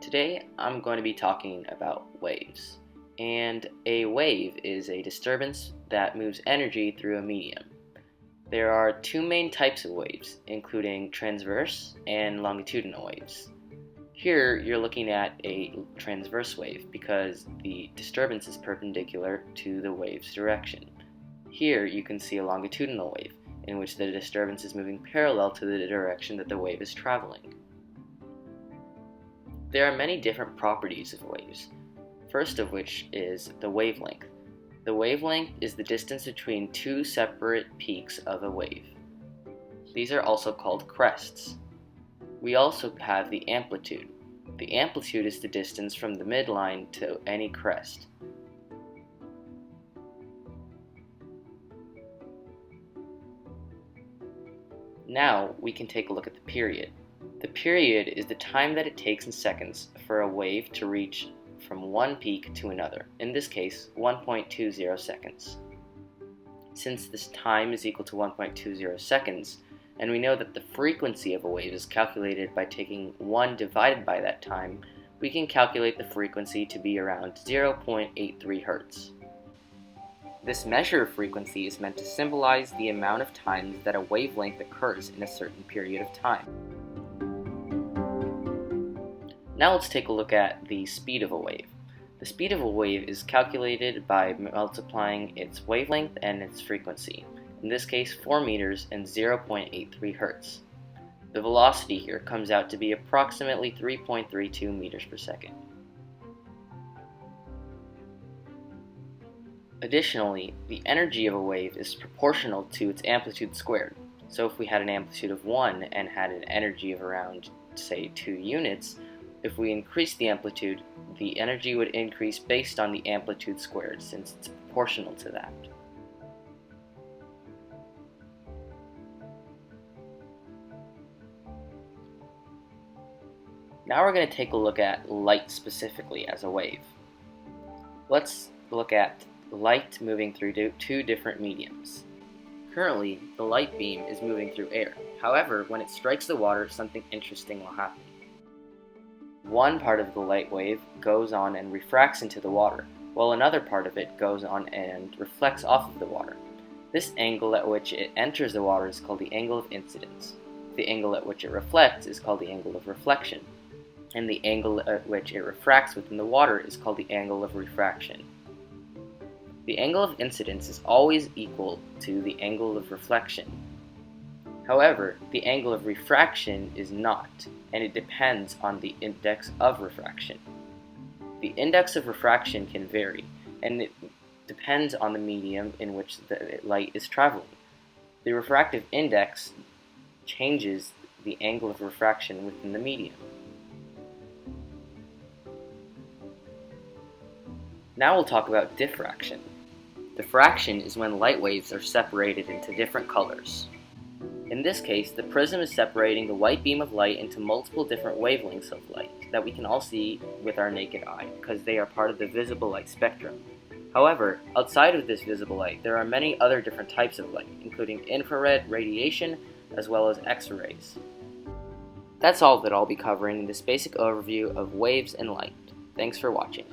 Today I'm going to be talking about waves. And a wave is a disturbance that moves energy through a medium. There are two main types of waves, including transverse and longitudinal waves. Here you're looking at a transverse wave because the disturbance is perpendicular to the wave's direction. Here you can see a longitudinal wave, in which the disturbance is moving parallel to the direction that the wave is traveling. There are many different properties of waves, first of which is the wavelength. The wavelength is the distance between two separate peaks of a wave. These are also called crests. We also have the amplitude. The amplitude is the distance from the midline to any crest. Now we can take a look at the period. The period is the time that it takes in seconds for a wave to reach from one peak to another, in this case 1.20 seconds. Since this time is equal to 1.20 seconds, and we know that the frequency of a wave is calculated by taking 1 divided by that time, we can calculate the frequency to be around 0.83 Hz. This measure of frequency is meant to symbolize the amount of times that a wavelength occurs in a certain period of time. Now let's take a look at the speed of a wave. The speed of a wave is calculated by multiplying its wavelength and its frequency, in this case 4 meters and 0.83 Hz. The velocity here comes out to be approximately 3.32 meters per second. Additionally, the energy of a wave is proportional to its amplitude squared. So if we had an amplitude of 1 and had an energy of around, say, 2 units, if we increase the amplitude, the energy would increase based on the amplitude squared, since it's proportional to that. Now we're going to take a look at light specifically as a wave. Let's look at light moving through two different mediums. Currently, the light beam is moving through air. However, when it strikes the water, something interesting will happen. One part of the light wave goes on and refracts into the water, while another part of it goes on and reflects off of the water. This angle at which it enters the water is called the angle of incidence. The angle at which it reflects is called the angle of reflection. And the angle at which it refracts within the water is called the angle of refraction. The angle of incidence is always equal to the angle of reflection. However, the angle of refraction is not, and it depends on the index of refraction. The index of refraction can vary, and it depends on the medium in which the light is traveling. The refractive index changes the angle of refraction within the medium. Now we'll talk about diffraction. Diffraction is when light waves are separated into different colors. In this case, the prism is separating the white beam of light into multiple different wavelengths of light that we can all see with our naked eye because they are part of the visible light spectrum. However, outside of this visible light, there are many other different types of light, including infrared radiation as well as X-rays. That's all that I'll be covering in this basic overview of waves and light. Thanks for watching.